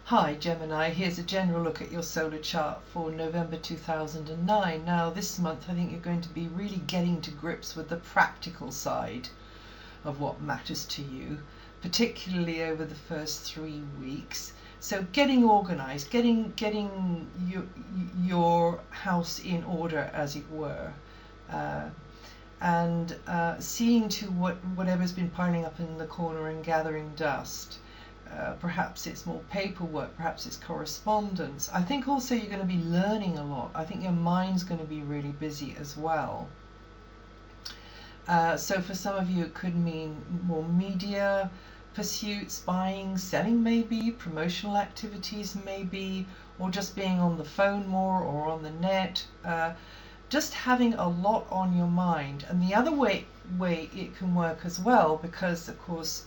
Hi Gemini, here's a general look at your solar chart for November 2009. Now this month I think you're going to be really getting to grips with the practical side of what matters to you, particularly over the first 3 weeks. So getting organized, getting your house in order, as it were, and seeing to whatever's been piling up in the corner and gathering dust. Perhaps it's more paperwork, perhaps it's correspondence. I think also you're going to be learning a lot. I think your mind's going to be really busy as well. So for some of you it could mean more media pursuits, buying, selling maybe, promotional activities maybe, or just being on the phone more or on the net. Just having a lot on your mind. And the other way it can work as well, because of course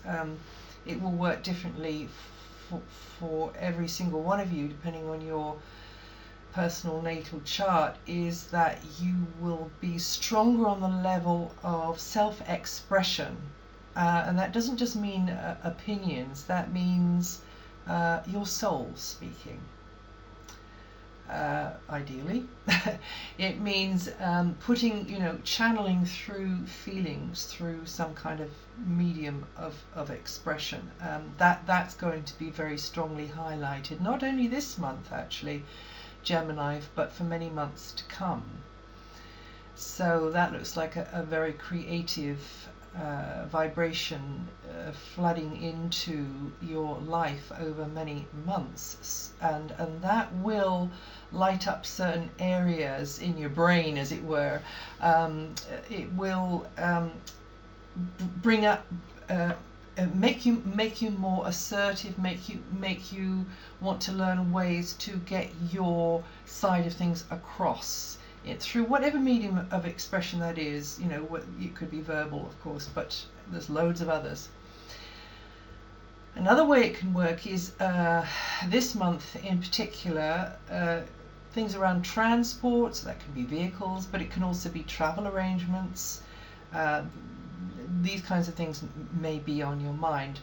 it will work differently for every single one of you depending on your personal natal chart, is that you will be stronger on the level of self-expression, and that doesn't just mean opinions, that means your soul speaking. Ideally it means channeling through feelings through some kind of medium of expression. That's going to be very strongly highlighted, not only this month actually, Gemini, but for many months to come. So that looks like a very creative vibration flooding into your life over many months, and that will light up certain areas in your brain, as it were. It will bring up make you more assertive, make you want to learn ways to get your side of things across through whatever medium of expression that is. It could be verbal, of course, but there's loads of others. Another way it can work is this month in particular, things around transport. So that can be vehicles, but it can also be travel arrangements. These kinds of things may be on your mind.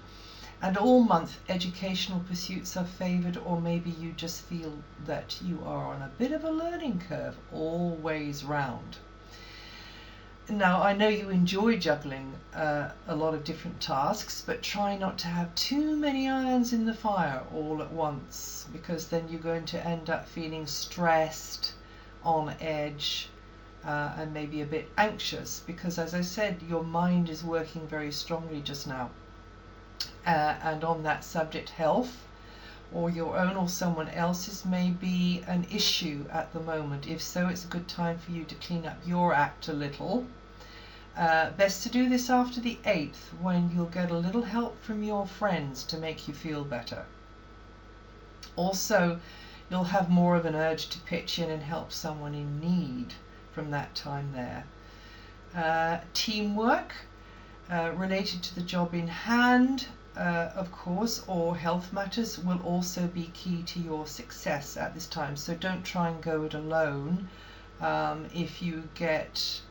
And all month educational pursuits are favoured, or maybe you just feel that you are on a bit of a learning curve all ways round. Now I know you enjoy juggling a lot of different tasks, but try not to have too many irons in the fire all at once, because then you're going to end up feeling stressed, on edge, and maybe a bit anxious, because as I said, your mind is working very strongly just now. And on that subject, health, or your own or someone else's, may be an issue at the moment. If so, it's a good time for you to clean up your act a little. Best to do this after the 8th, when you'll get a little help from your friends to make you feel better. Also, you'll have more of an urge to pitch in and help someone in need from that time there. Teamwork related to the job in hand, of course, or health matters will also be key to your success at this time. So don't try and go it alone if you get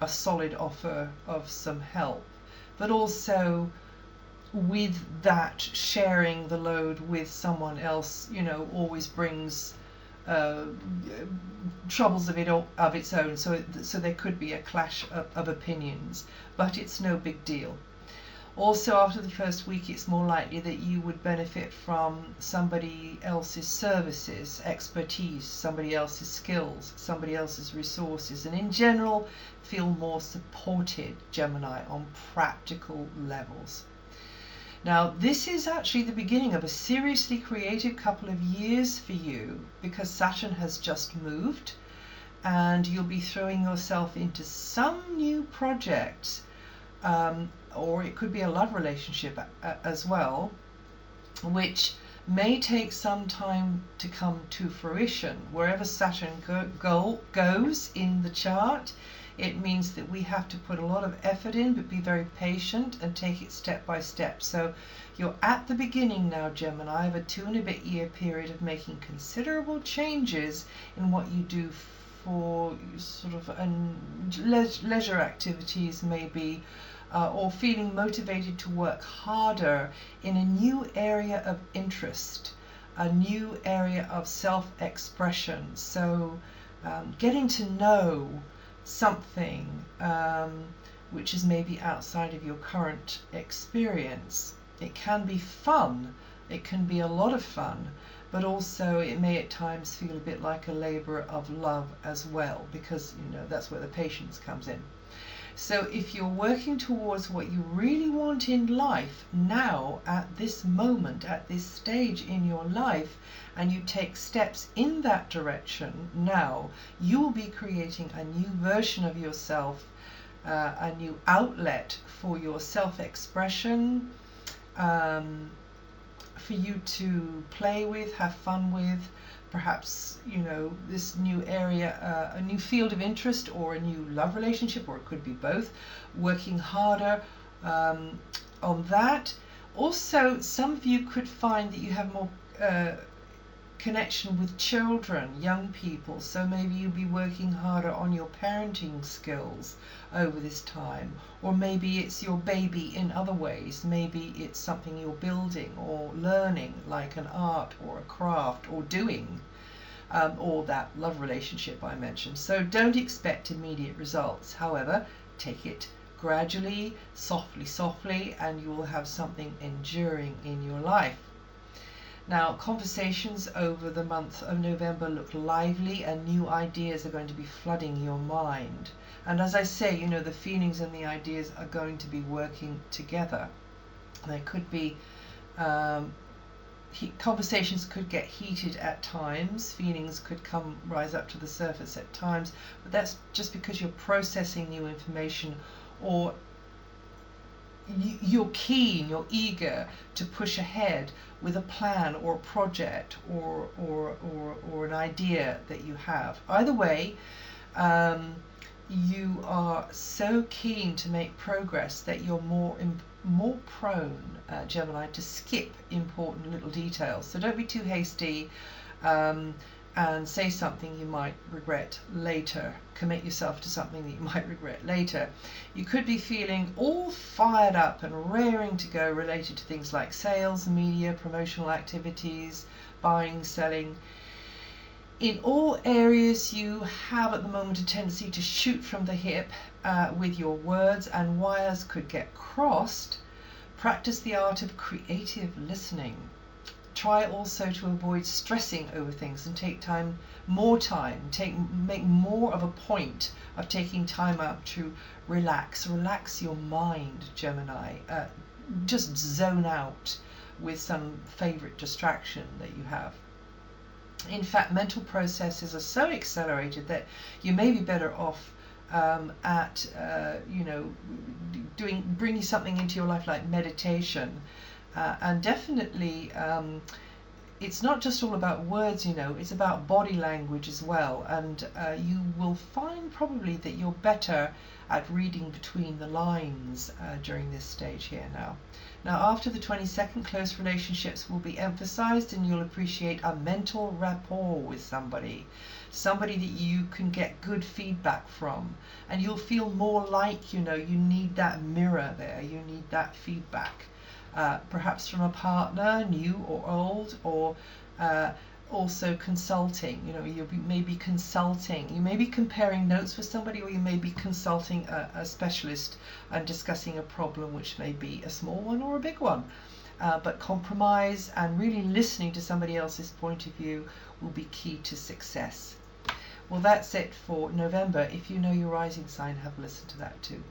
a solid offer of some help. But also with that, sharing the load with someone else, always brings troubles of its own. So there could be a clash of opinions, but it's no big deal. Also, after the first week, it's more likely that you would benefit from somebody else's services, expertise, somebody else's skills, somebody else's resources, and in general feel more supported, Gemini, on practical levels. Now, this is actually the beginning of a seriously creative couple of years for you, because Saturn has just moved and you'll be throwing yourself into some new project, or it could be a love relationship as well, which may take some time to come to fruition. Wherever Saturn goes in the chart, it means that we have to put a lot of effort in, but be very patient and take it step by step. So you're at the beginning now, Gemini, of a 2.5 year period of making considerable changes in what you do for sort of leisure activities maybe, or feeling motivated to work harder in a new area of interest. a new area of self-expression. So getting to know something which is maybe outside of your current experience. It can be fun, it can be a lot of fun, but also it may at times feel a bit like a labor of love as well, because that's where the patience comes in. So if you're working towards what you really want in life now, at this moment, at this stage in your life, and you take steps in that direction now, you will be creating a new version of yourself, a new outlet for your self-expression, for you to play with, have fun with, perhaps this new area, a new field of interest, or a new love relationship, or it could be both, working harder on that. Also, some of you could find that you have more connection with children, young people, so maybe you'll be working harder on your parenting skills over this time, or maybe it's your baby in other ways. Maybe it's something you're building or learning, like an art or a craft, or doing, or that love relationship I mentioned. So don't expect immediate results. However, take it gradually, softly, and you will have something enduring in your life. Now, conversations over the month of November look lively, and new ideas are going to be flooding your mind. And as I say, the feelings and the ideas are going to be working together. There could be conversations could get heated at times, feelings could rise up to the surface at times, but that's just because you're processing new information, or you're keen, you're eager to push ahead with a plan or a project or an idea that you have. Either way, you are so keen to make progress that you're more prone, Gemini, to skip important little details. So don't be too hasty and say something you might regret later. Commit yourself to something that you might regret later. You could be feeling all fired up and raring to go related to things like sales, media, promotional activities, buying, selling. In all areas, you have at the moment a tendency to shoot from the hip with your words, and wires could get crossed. Practice the art of creative listening. Try also to avoid stressing over things and make more of a point of taking time out to relax your mind, Gemini. Just zone out with some favorite distraction that you have. In fact, mental processes are so accelerated that you may be better off at bringing something into your life like meditation. And definitely, it's not just all about words, it's about body language as well. And you will find probably that you're better at reading between the lines during this stage here now. Now, after the 22nd, close relationships will be emphasized, and you'll appreciate a mental rapport with somebody that you can get good feedback from. And you'll feel more like, you need that mirror there, you need that feedback. Perhaps from a partner, new or old, or also consulting. You may be consulting. You may be comparing notes with somebody, or you may be consulting a specialist and discussing a problem, which may be a small one or a big one. But compromise and really listening to somebody else's point of view will be key to success. Well, that's it for November. If you know your rising sign, have a listen to that too.